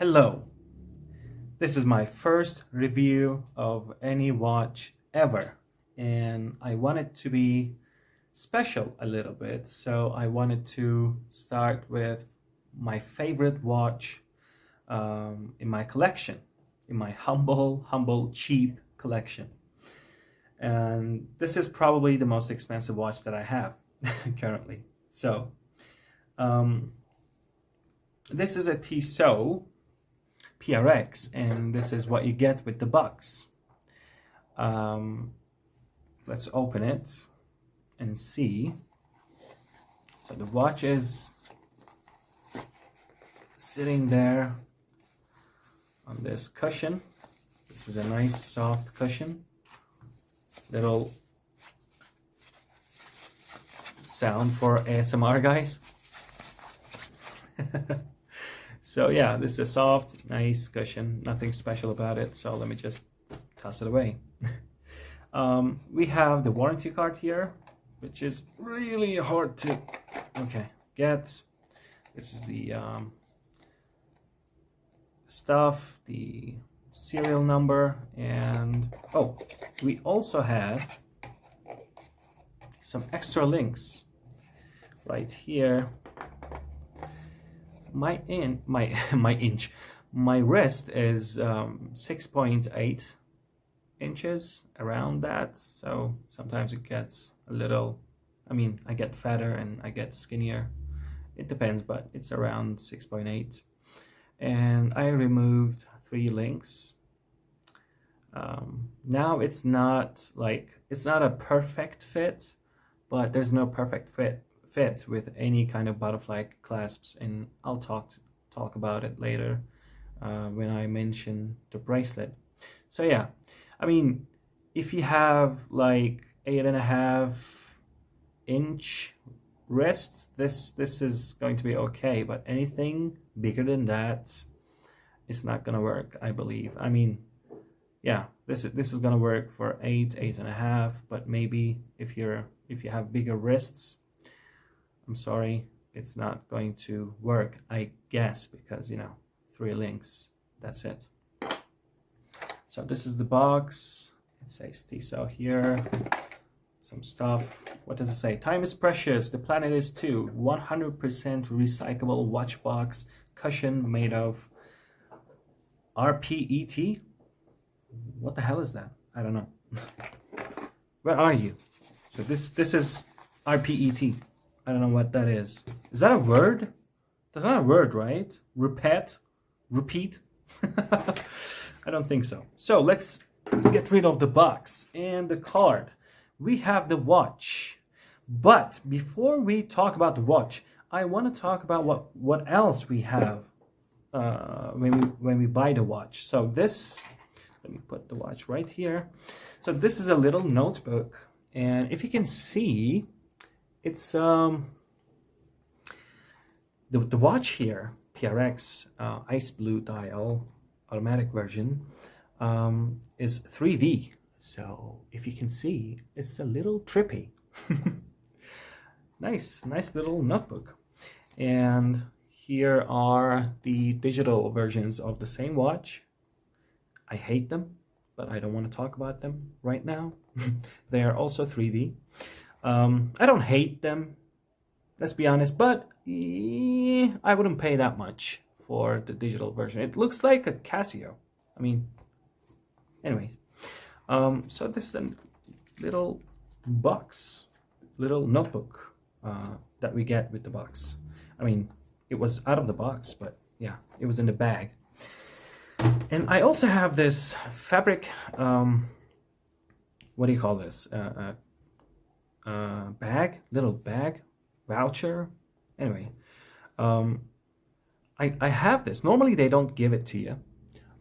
Hello, this is my first review of any watch ever, and I want it to be special a little bit, so I wanted to start with my favorite watch in my collection, in my humble, cheap collection. And this is probably the most expensive watch that I have currently. So this is a Tissot PRX, and this is what you get with the box. Let's open it and see. So the watch is sitting there on this cushion. This is a nice soft cushion. Little sound for ASMR guys. So yeah, this is a soft, nice cushion. Nothing special about it. So let me just toss it away. We have the warranty card here, which is really hard to get. This is the stuff, the serial number, and oh, we also have some extra links right here. My wrist is 6.8 inches, around that. So sometimes it gets a little, I get fatter and I get skinnier. It depends, but it's around 6.8. And I removed 3 links. Now it's not a perfect fit, but there's no perfect fit with any kind of butterfly clasps, and I'll talk about it later when I mention the bracelet. So yeah, if you have like 8.5 inch wrists, this is going to be okay, but anything bigger than that, it's not gonna work, I believe. Yeah, this is gonna work for 8.5, but maybe if you have bigger wrists, I'm sorry, it's not going to work, I guess, because 3 links, that's it. So this is the box. It says Tissot here, some stuff. What does it say? Time is precious, the planet is too. 100% recyclable watch box cushion made of RPET. What the hell is that? I don't know. Where are you? So this is RPET. I don't know what that is. Is that a word? That's not a word, right? Repeat? I don't think so. So let's get rid of the box and the card. We have the watch. But before we talk about the watch, I want to talk about what else we have when we buy the watch. So this, let me put the watch right here. So this is a little notebook, and if you can see, it's the watch here, PRX ice blue dial automatic version, is 3D. So if you can see, it's a little trippy. nice little notebook. And here are the digital versions of the same watch. I hate them, but I don't want to talk about them right now. They are also 3D. I don't hate them, let's be honest, but I wouldn't pay that much for the digital version. It looks like a Casio. Anyway, so this is a little box, little notebook that we get with the box. It was out of the box, but yeah, it was in the bag. And I also have this fabric, what do you call this? Little bag, voucher. Anyway, I have this. Normally they don't give it to you,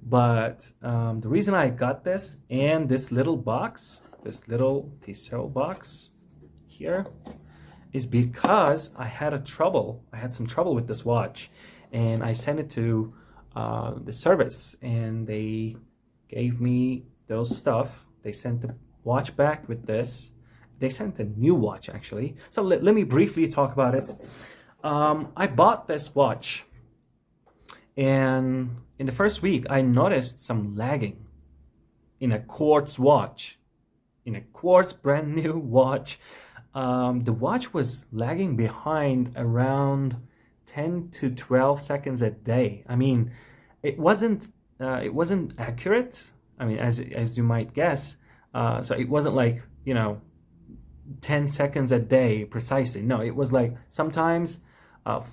but the reason I got this and this little box, this little Tissot box here, is because I had some trouble with this watch, and I sent it to the service, and they gave me those stuff. They sent the watch back with this. They sent a new watch actually. So let me briefly talk about it. I bought this watch And in the first week, I noticed some lagging in a quartz watch. In a quartz brand new watch, the watch was lagging behind around 10 to 12 seconds a day. I mean, it wasn't accurate. I mean, as you might guess. So it wasn't like, 10 seconds a day precisely. No, it was like sometimes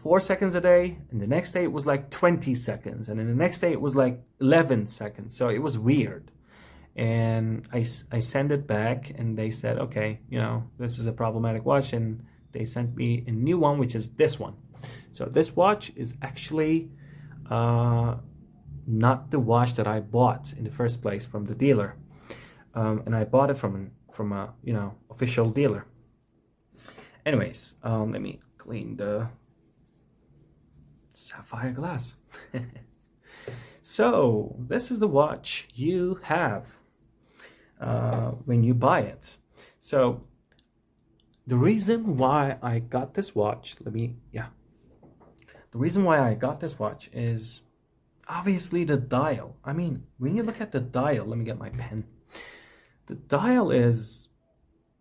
4 seconds a day, and the next day it was like 20 seconds, and then the next day it was like 11 seconds. So it was weird. And I sent it back, and they said, okay, this is a problematic watch, and they sent me a new one, which is this one. So this watch is actually not the watch that I bought in the first place from the dealer, and I bought it from a official dealer. Anyways, let me clean the sapphire glass. So this is the watch you have when you buy it. So the reason why I got this watch, the reason why I got this watch is obviously the dial. I mean, when you look at the dial, let me get my pen. The dial is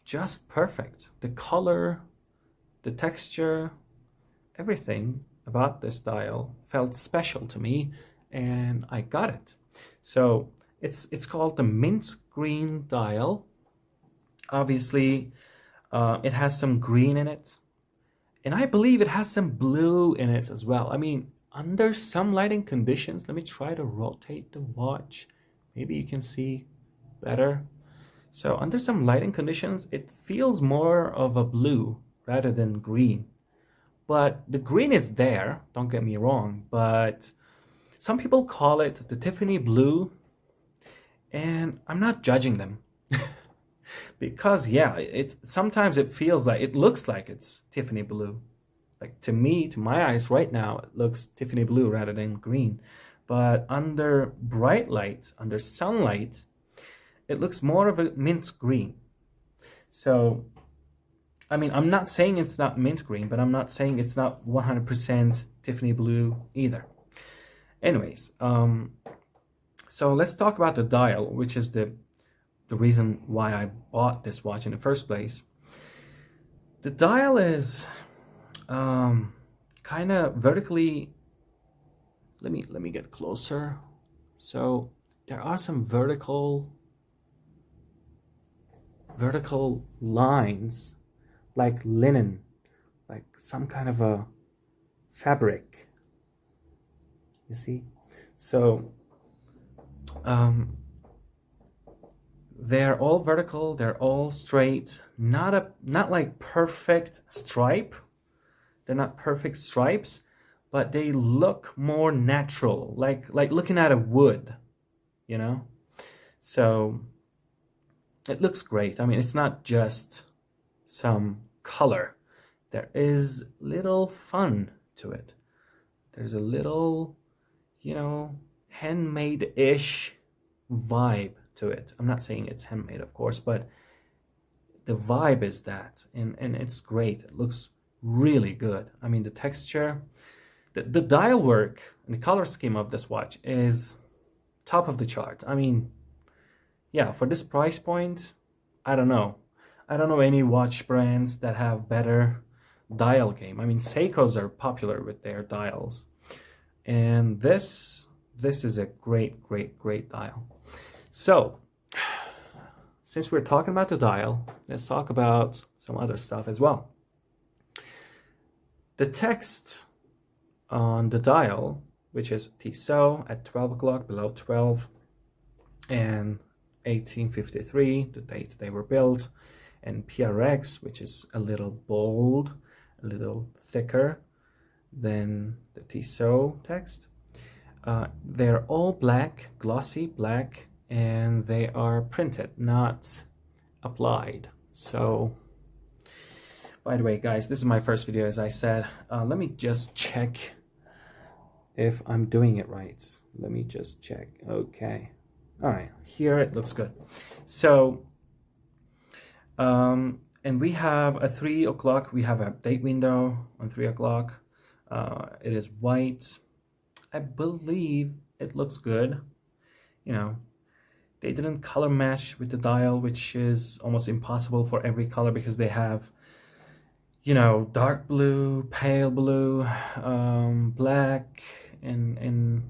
just perfect. The color, the texture, everything about this dial felt special to me, and I got it. So it's called the mint green dial. Obviously, it has some green in it, and I believe it has some blue in it as well. I mean, under some lighting conditions, let me try to rotate the watch. Maybe you can see better. So under some lighting conditions, it feels more of a blue rather than green. But the green is there, don't get me wrong, but some people call it the Tiffany blue, and I'm not judging them. Because sometimes it feels like, it looks like it's Tiffany blue. Like to me, to my eyes right now, it looks Tiffany blue rather than green. But under bright light, under sunlight, it looks more of a mint green. So, I mean, I'm not saying it's not mint green, but I'm not saying it's not 100% Tiffany blue either. Anyways, so let's talk about the dial, which is the reason why I bought this watch in the first place. The dial is kind of vertically. Let me get closer. So there are some vertical lines, like linen, like some kind of a fabric, you see. So they're all vertical, they're all straight, not like perfect stripe. They're not perfect stripes, but they look more natural, like looking at a wood, So it looks great. I mean, it's not just some color. There is little fun to it. There's a little, handmade-ish vibe to it. I'm not saying it's handmade, of course, but the vibe is that, and it's great. It looks really good. I mean, the texture, the dial work, and the color scheme of this watch is top of the chart. I mean, yeah, for this price point, I don't know any watch brands that have better dial game. I mean, Seikos are popular with their dials, and this is a great dial. So since we're talking about the dial, let's talk about some other stuff as well. The text on the dial, which is Tissot at 12 o'clock, below 12, and 1853, the date they were built, and PRX, which is a little bold, a little thicker than the Tissot text. They're all black, glossy black, and they are printed, not applied. So, by the way, guys, this is my first video, as I said. Let me just check if I'm doing it right. Let me just check. Okay. All right. Here it looks good. So, and we have a 3 o'clock. We have a date window on 3 o'clock. It is white. I believe it looks good. You know, they didn't color match with the dial, which is almost impossible for every color because they have, you know, dark blue, pale blue, black, and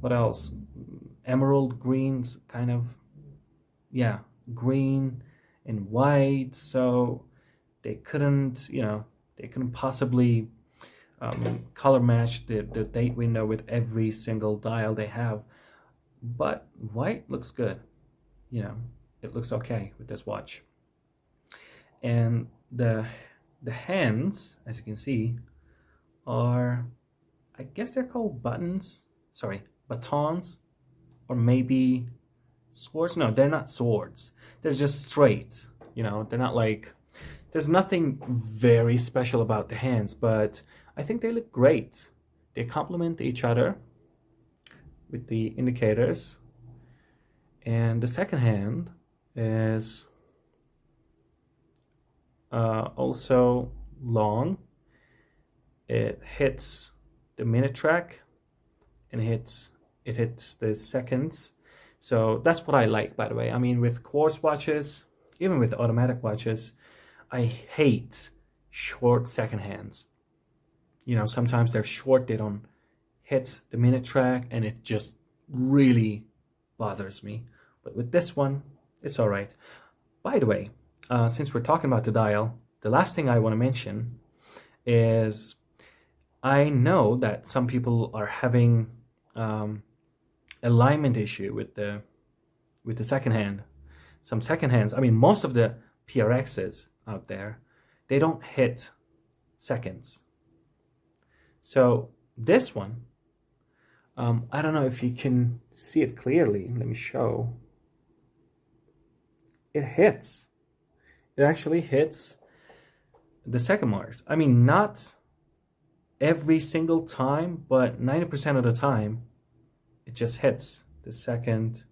what else? Emerald greens, kind of, yeah, green and white. So they couldn't, you know, they couldn't possibly color match the date window with every single dial they have. But white looks good. You know, it looks okay with this watch. And the hands, as you can see, are, I guess they're called batons, or maybe swords. No, they're not swords. They're just straight. You know, they're not like, there's nothing very special about the hands, but I think they look great. They complement each other with the indicators. And the second hand is also long. It hits the minute track and it hits the seconds. So that's what I like, by the way. I mean, with quartz watches, even with automatic watches, I hate short second hands. You know, sometimes they're short, they don't hit the minute track, and it just really bothers me. But with this one, it's all right. By the way, since we're talking about the dial, the last thing I want to mention is I know that some people are having alignment issue with the second hand. Some second hands, I mean, most of the PRXs out there, they don't hit seconds. So this one, I don't know if you can see it clearly. Let me show. It hits. It actually hits the second marks. I mean, not every single time, but 90% of the time, it just hits the second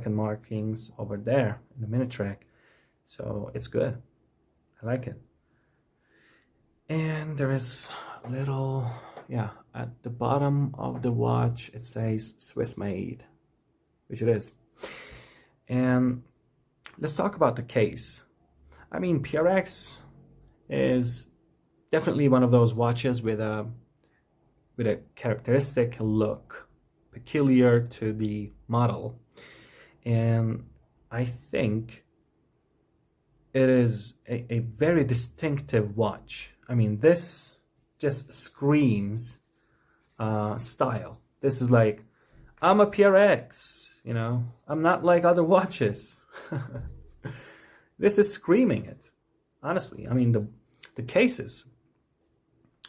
markings over there in the minute track. So it's good. I like it. And there is a little, yeah, at the bottom of the watch it says Swiss made, which it is. And let's talk about the case. I mean, PRX is definitely one of those watches with a characteristic look peculiar to the model, and I think it is a very distinctive watch. I mean, this just screams style. This is like, I'm a PRX, you know, I'm not like other watches. This is screaming it, honestly. I mean, the cases,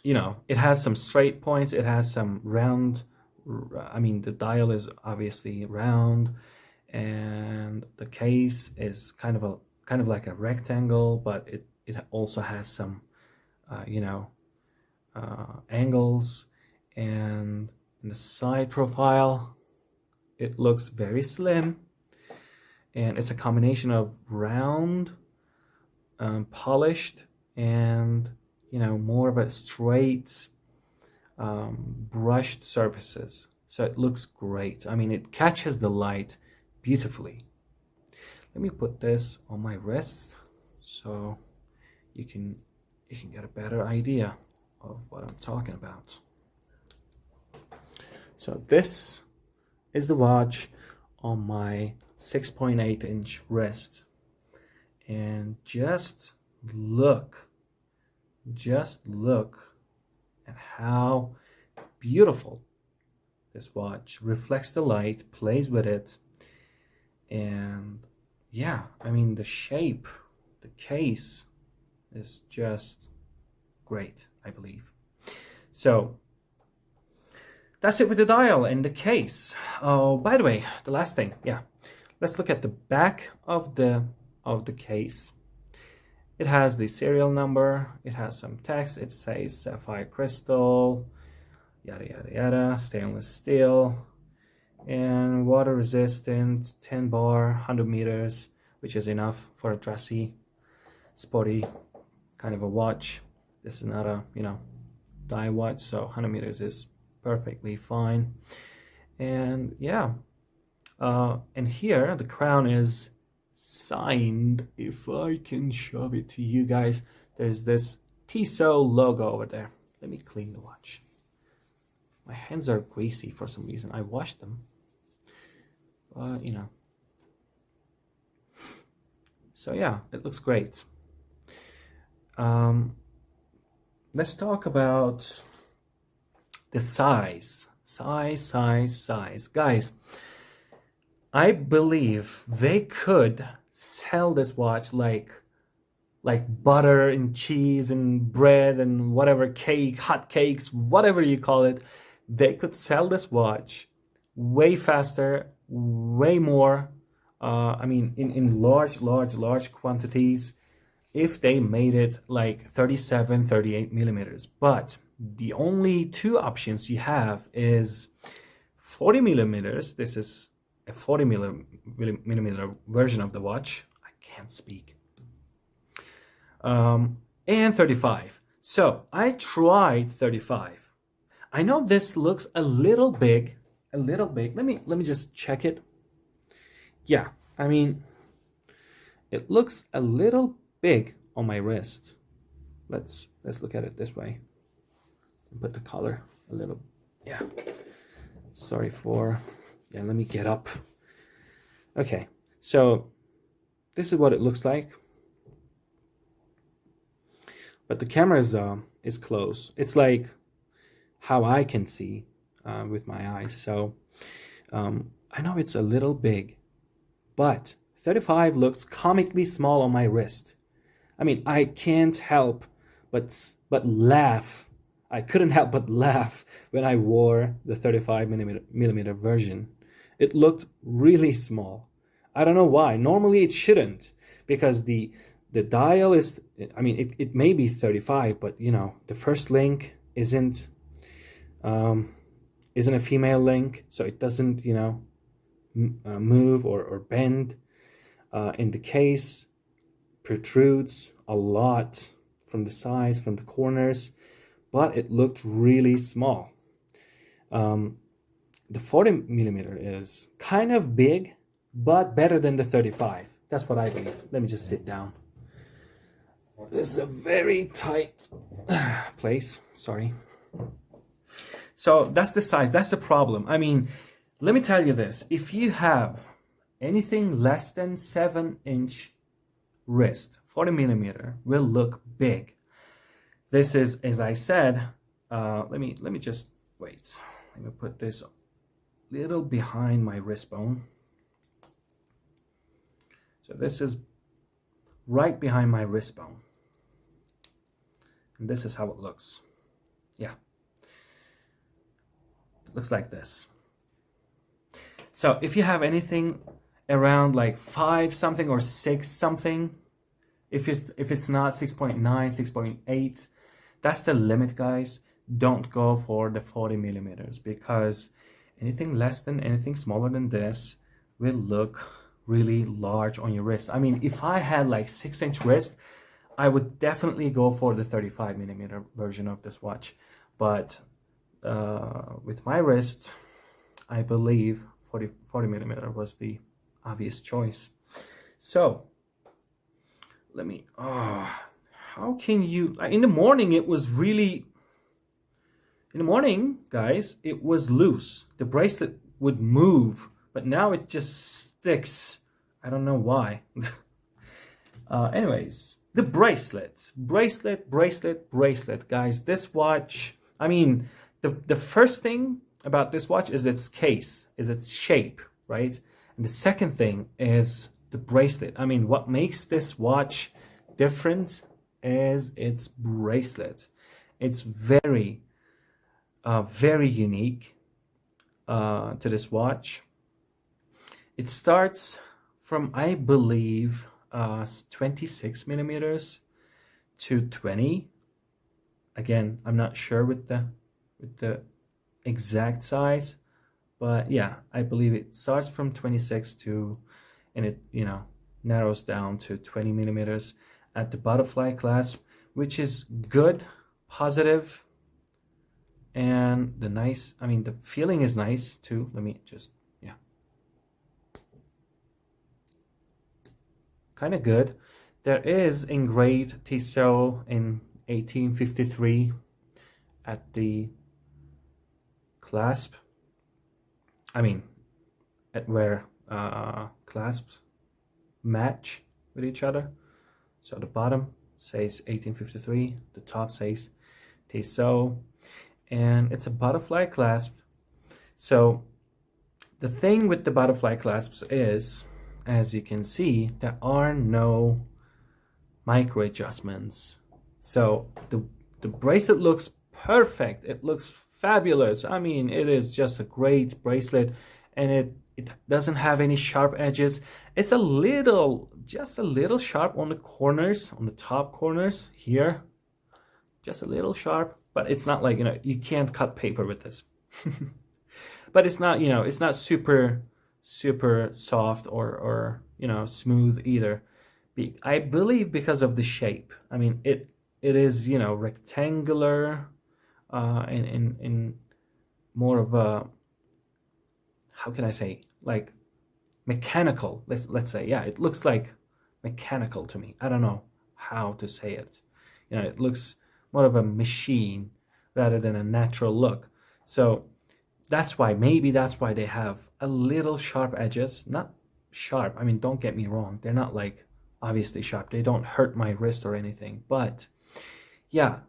you know, it has some straight points, it has some round, I mean, the dial is obviously round, and the case is kind of like a rectangle, but it also has some you know, angles. And in the side profile, it looks very slim, and it's a combination of round, polished, and, you know, more of a straight, brushed surfaces. So it looks great. I mean, it catches the light beautifully. Let me put this on my wrist so you can get a better idea of what I'm talking about. So this is the watch on my 6.8-inch wrist, and just look at how beautiful this watch reflects the light, plays with it, and yeah, I mean, the shape, the case is just great, I believe. So that's it with the dial and the case. Oh, by the way, the last thing, yeah, let's look at the back of the case. It has the serial number, it has some text, it says sapphire crystal, yada yada yada, stainless steel, and water resistant, 10 bar, 100 meters, which is enough for a dressy, sporty kind of a watch. This is not a, you know, dive watch, so 100 meters is perfectly fine. And yeah, and here the crown is signed. If I can show it to you guys, there's this Tissot logo over there. Let me clean the watch. My hands are greasy for some reason. I washed them, you know. So yeah, it looks great. Let's talk about the size. Size. Guys, I believe they could sell this watch like butter and cheese and bread and whatever, cake, hot cakes, whatever you call it. They could sell this watch way faster, way more, I mean, in large quantities, if they made it like 37, 38 millimeters. But the only two options you have is 40 millimeters. This is a 40 millimeter version of the watch. I can't speak. And 35. So I tried 35. I know this looks a little big. Let me just check it. Yeah, I mean, it looks a little big on my wrist. Let's look at it this way. Put the color a little. Yeah. Sorry for. Yeah, let me get up. Okay, so this is what it looks like. But the camera is close. It's like how I can see with my eyes. So I know it's a little big, but 35 looks comically small on my wrist. I mean, I can't help but laugh. I couldn't help but laugh when I wore the 35 millimeter version. It looked really small. I don't know why. Normally it shouldn't, because the dial is, I mean, it may be 35, but you know, the first link isn't a female link, so it doesn't, you know, move or bend. In the case, protrudes a lot from the sides, from the corners, but it looked really small. The 40 millimeter is kind of big, but better than the 35. That's what I believe. Let me just sit down. This is a very tight place. Sorry. So that's the size. That's the problem. I mean, let me tell you this. If you have anything less than 7-inch wrist, 40 millimeter will look big. This is, as I said, let me just wait. Let me put this a little behind my wrist bone. So this is right behind my wrist bone. And this is how it looks. Yeah. It looks like this. So if you have anything around like 5 something or 6 something, if it's not 6.9, 6.8, that's the limit, guys. Don't go for the 40 millimeters, because anything less than, anything smaller than this will look really large on your wrist. I mean, if I had like 6-inch wrist, I would definitely go for the 35 millimeter version of this watch. But with my wrist, I believe 40 millimeter was the obvious choice. So let me, how can you, in the morning it was really, in the morning, guys, it was loose. The bracelet would move, but now it just sticks. I don't know why. Anyways, the bracelet, guys. This watch, I mean, the first thing about this watch is its case, is its shape, right? And the second thing is the bracelet. I mean, what makes this watch different is its bracelet. It's very unique to this watch. It starts from, I believe, 26 millimeters to 20. Again, I'm not sure with the exact size, but yeah, I believe it starts from 26 to, and it, you know, narrows down to 20 millimeters at the butterfly clasp, which is good, positive, And the feeling is nice too. Let me just, yeah. Kind of good. There is engraved Tissot in 1853 at the clasp. At where clasps match with each other. So the bottom says 1853, the top says Tissot, and it's a butterfly clasp. So the thing with the butterfly clasps is, as you can see, there are no micro adjustments. So the bracelet looks perfect. It looks fabulous. It is just a great bracelet, and it doesn't have any sharp edges. It's just a little sharp on the corners, on the top corners here, just a little sharp, but it's not like, you can't cut paper with this. But it's not, it's not super soft or smooth either. I believe because of the shape. It is, rectangular, in more of a, how can I say, like mechanical, let's say. Yeah, it looks like mechanical to me. I don't know how to say it. It looks more of a machine rather than a natural look. So maybe that's why they have a little sharp edges. Not sharp, don't get me wrong, they're not like obviously sharp. They don't hurt my wrist or anything, but yeah,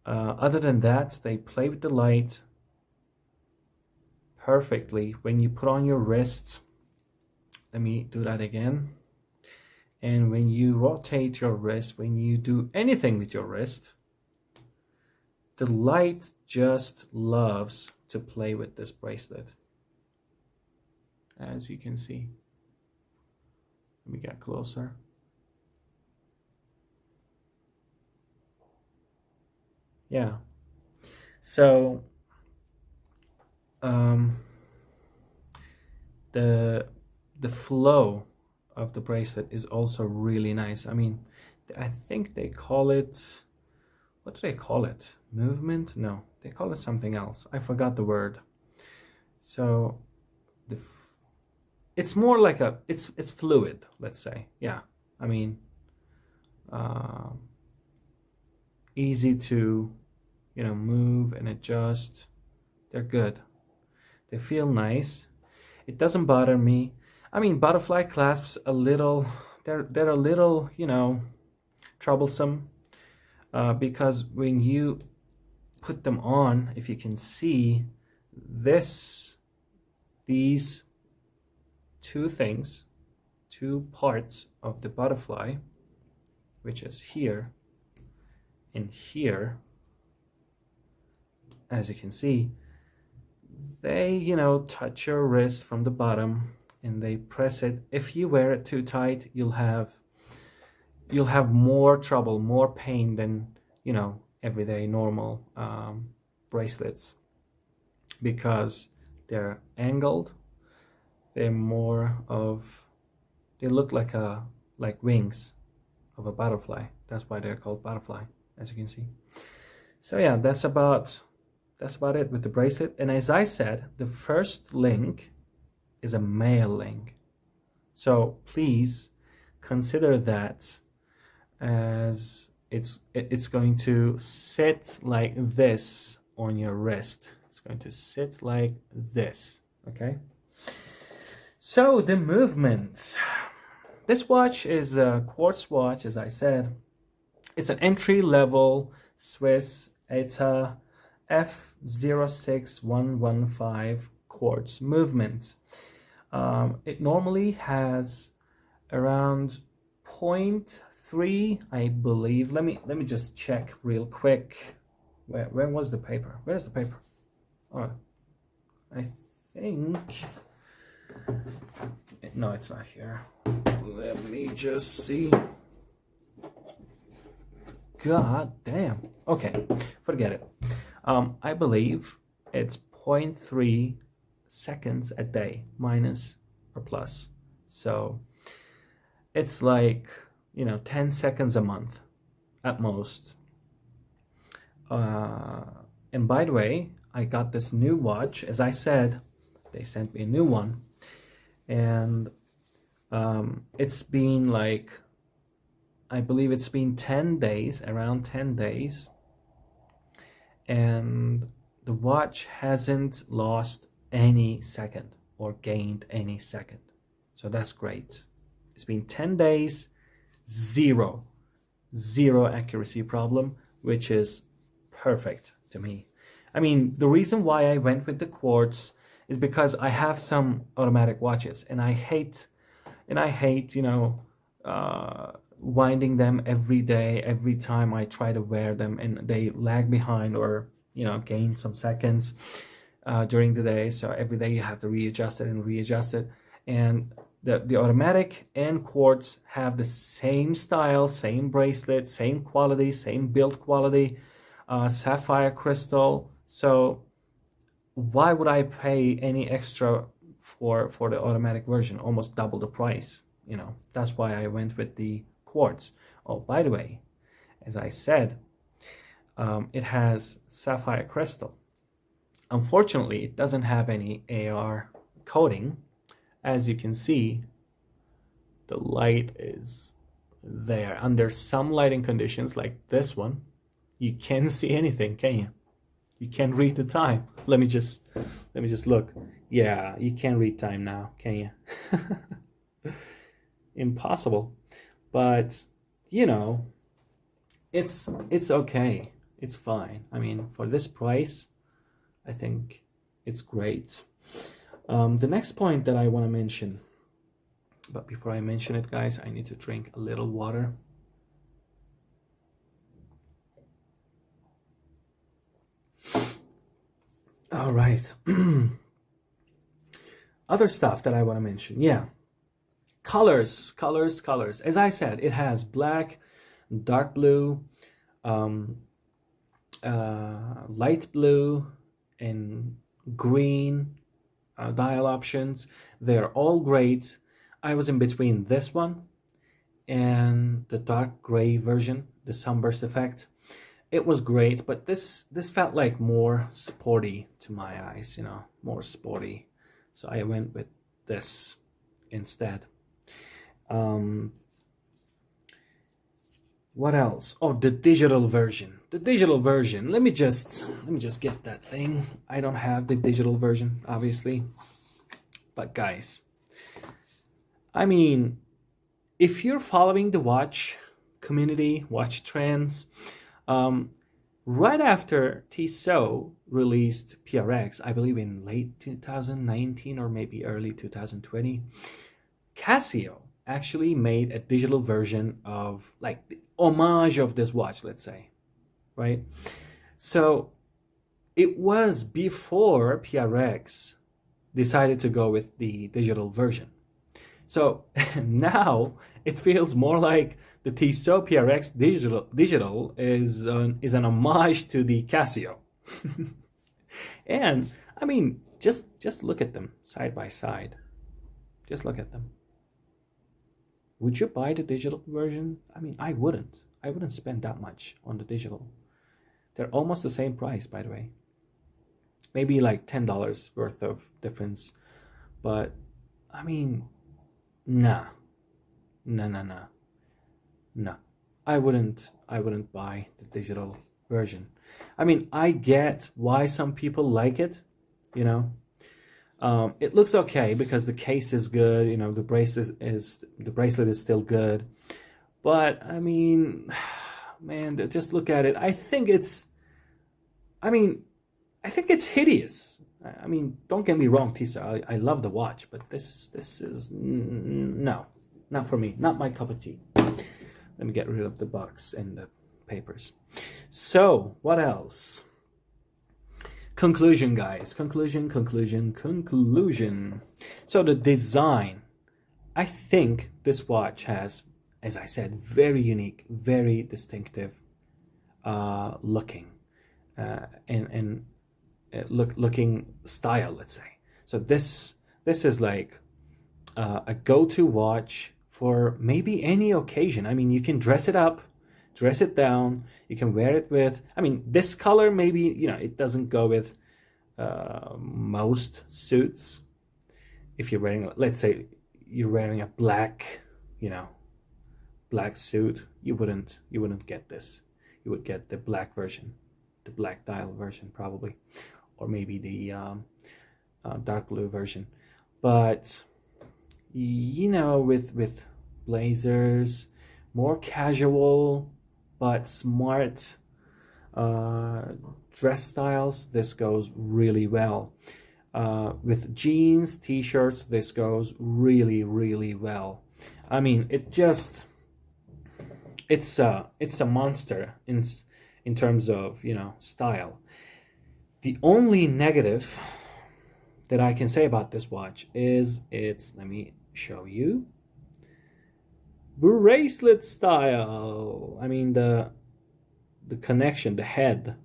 other than that, they play with the light perfectly. When you put on your wrist, let me do that again, and when you rotate your wrist, when you do anything with your wrist, the light just loves to play with this bracelet, as you can see. Let me get closer. Yeah, so the flow of the bracelet is also really nice. I think they call it, what do they call it? Movement? No, they call it something else. I forgot the word. So it's more like it's fluid, let's say. Yeah, easy to move and adjust. They're good. They feel nice. It doesn't bother me. Butterfly clasps they're a little troublesome, because when you put them on, if you can see these two parts of the butterfly, which is here and here, as you can see, they touch your wrist from the bottom and they press it. If you wear it too tight, you'll have more trouble, more pain than everyday normal bracelets, because they're angled. They're they look like wings of a butterfly. That's why they're called butterfly, as you can see. So yeah, that's about it with the bracelet. And as I said, the first link is a male link, so please consider that, as it's going to sit like this on your wrist. It's going to sit like this. Okay, so the movement. This watch is a quartz watch, as I said. It's an entry-level Swiss ETA F06115 quartz movement. It normally has around 0.3, I believe. Let me just check real quick. Where was the paper? Where's the paper? Oh, I think, no, it's not here. Let me just see. God damn. Okay, forget it. I believe it's 0.3 seconds a day, minus or plus. So it's like 10 seconds a month at most. And And by the way, I got this new watch. As I said, they sent me a new one. And it's been like, I believe it's been 10 days, around 10 days. And the watch hasn't lost any second or gained any second. So that's great. It's been 10 days, zero accuracy problem, which is perfect to me. I mean, the reason why I went with the quartz is because I have some automatic watches, and I hate, you know, winding them every day, every time I try to wear them, and they lag behind or, you know, gain some seconds during the day. So every day you have to readjust it and readjust it. And the automatic and quartz have the same style, same bracelet, same quality, same build quality, sapphire crystal. So why would I pay any extra for the automatic version, almost double the price? You know, that's why I went with the quartz. Oh, by the way, as I said, it has sapphire crystal. Unfortunately, it doesn't have any AR coating. As you can see, the light is there. Under some lighting conditions, like this one, you can't see anything, can you? You can't read the time. Let me just look. Yeah, you can't read time now, can you? Impossible. But you know, it's okay. It's fine. I mean, for this price, I think it's great. The next point that I want to mention, but before I mention it, guys, I need to drink a little water. All right. Other stuff that I want to mention. Yeah. Colors. As I said, it has black, dark blue, light blue, and green dial options. They're all great. I was in between this one and the dark gray version, the sunburst effect. It was great, but this felt like more sporty to my eyes, you know, more sporty. So I went with this instead. What else? Oh, the digital version. The digital version. Let me just get that thing. I don't have the digital version, obviously. But guys, I mean, if you're following the watch community, watch trends, right after Tissot released PRX, I believe in late 2019 or maybe early 2020, Casio actually made a digital version of, like, the homage of this watch, let's say, right? So it was before PRX decided to go with the digital version. So now it feels more like the Tissot PRX digital is an homage to the Casio. And I mean, just look at them side by side. Just look at them. Would you buy the digital version? I mean, I wouldn't spend that much on the digital. They're almost the same price, by the way. Maybe like $10 worth of difference. But I mean, nah. I wouldn't buy the digital version. I mean, I get why some people like it, you know. It looks okay because the case is good, you know, the bracelet is still good. But I mean, man, just look at it. I think it's hideous. I mean, don't get me wrong, Tissot. I love the watch, but this is no, not for me, not my cup of tea. Let me get rid of the box and the papers. So, what else? Conclusion, guys. Conclusion. So the design. I think this watch has, as I said, very unique, very distinctive looking looking style, let's say. So this is like a go-to watch for maybe any occasion. I mean, you can dress it up dress it down. You can wear it with, I mean, this color maybe, you know, it doesn't go with most suits. If you're wearing, let's say you're wearing a black, you know, black suit, you wouldn't get this. You would get the black version, the black dial version probably, or maybe the dark blue version. But you know, with blazers, more casual but smart dress styles, this goes really well. With jeans, t-shirts, this goes really, really well. I mean, it's a monster in terms of, you know, style. The only negative that I can say about this watch is let me show you, bracelet style. I mean, the connection, the head.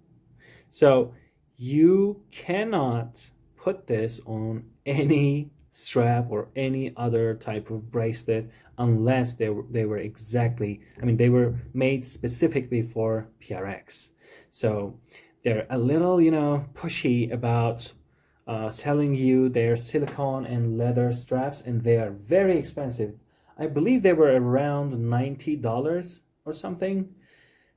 So you cannot put this on any strap or any other type of bracelet unless they were exactly, I mean, they were made specifically for PRX. So they're a little, you know, pushy about selling you their silicone and leather straps, and they are very expensive. I believe they were around $90 or something.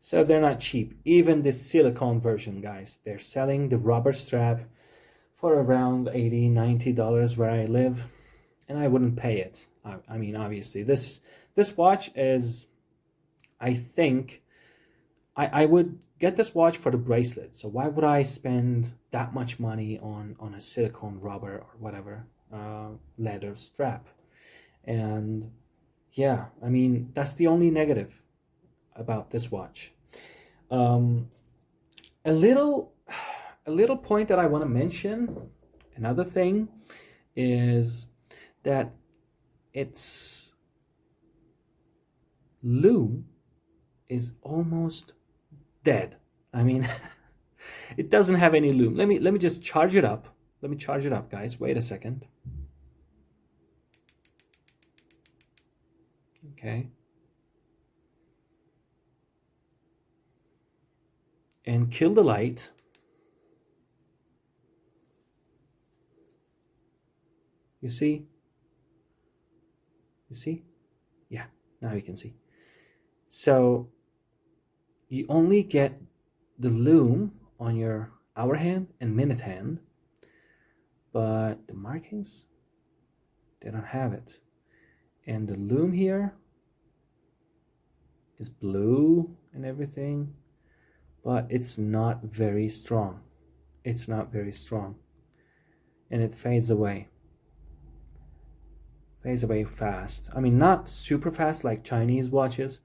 So they're not cheap. Even the silicone version, guys, they're selling the rubber strap for around $80-$90 where I live, and I wouldn't pay it. I mean, obviously, this watch is, I think, I would get this watch for the bracelet. So why would I spend that much money on a silicone, rubber, or whatever leather strap? And yeah, I mean, that's the only negative about this watch. A little point that I want to mention, another thing, is that its loom is almost dead. I mean, it doesn't have any loom. Let me just charge it up. Let me charge it up, guys. Wait a second. Okay. And kill the light. You see? You see? Yeah, now you can see. So you only get the loom on your hour hand and minute hand, but the markings, they don't have it. And the loom here is blue and everything, but it's not very strong. It's not very strong. And it fades away. Fades away fast. I mean, not super fast like Chinese watches,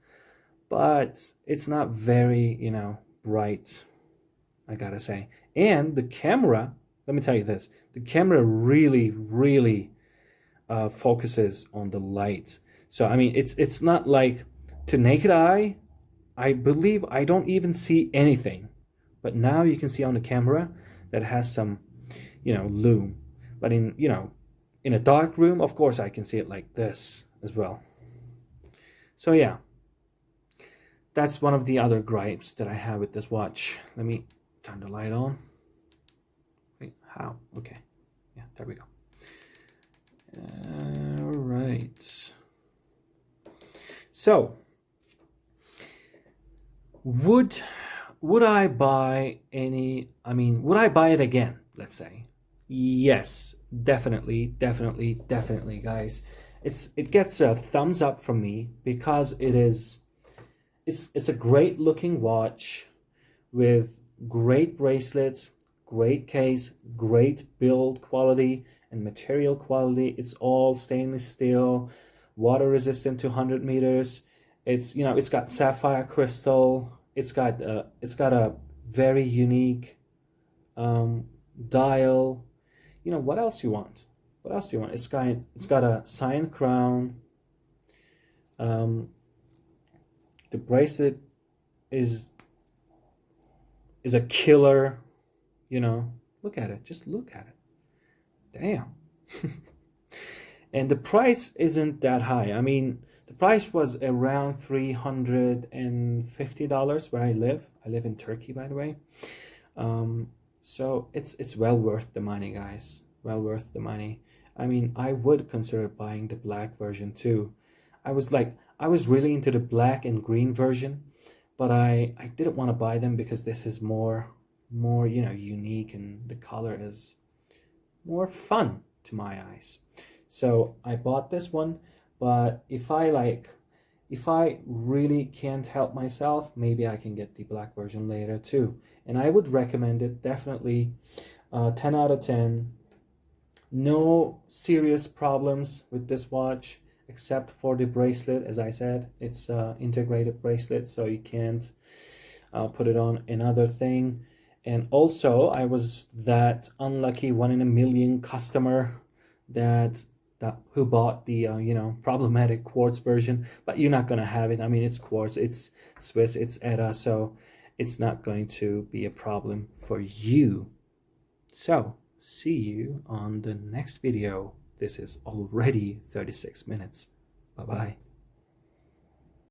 but it's not very, you know, bright, I gotta say. And the camera, let me tell you this, the camera really, really focuses on the light. So, I mean, it's not like, to naked eye, I believe I don't even see anything. But now you can see on the camera that it has some, you know, loom. But in, you know, in a dark room, of course, I can see it like this as well. So yeah, that's one of the other gripes that I have with this watch. Let me turn the light on. Wait, how? Okay. Yeah, there we go. All right. So, would I buy any, I mean, would I buy it again, let's say? Yes, definitely, guys. It gets a thumbs up from me because it's a great looking watch with great bracelets, great case, great build quality and material quality. It's all stainless steel, water resistant to 100 meters. It's, you know, it's got sapphire crystal. It's got a very unique dial. You know, what else you want? What else do you want? It's got a cyan crown. The bracelet is a killer. You know, look at it. Just look at it. Damn. And the price isn't that high. I mean, The price was around $350 where I live. I live in Turkey, by the way. So it's well worth the money, guys. Well worth the money. I mean, I would consider buying the black version too. I was really into the black and green version, but I didn't want to buy them because this is more unique, and the color is more fun to my eyes. So I bought this one, but if I really can't help myself, maybe I can get the black version later too. And I would recommend it, definitely. 10 out of 10. No serious problems with this watch, except for the bracelet. As I said, it's integrated bracelet, so you can't put it on another thing. And also, I was that unlucky 1 in a million customer who bought the problematic quartz version. But you're not gonna have it. I mean, it's quartz, it's Swiss, it's ETA, so it's not going to be a problem for you. So see you on the next video. This is already 36 minutes. Bye bye.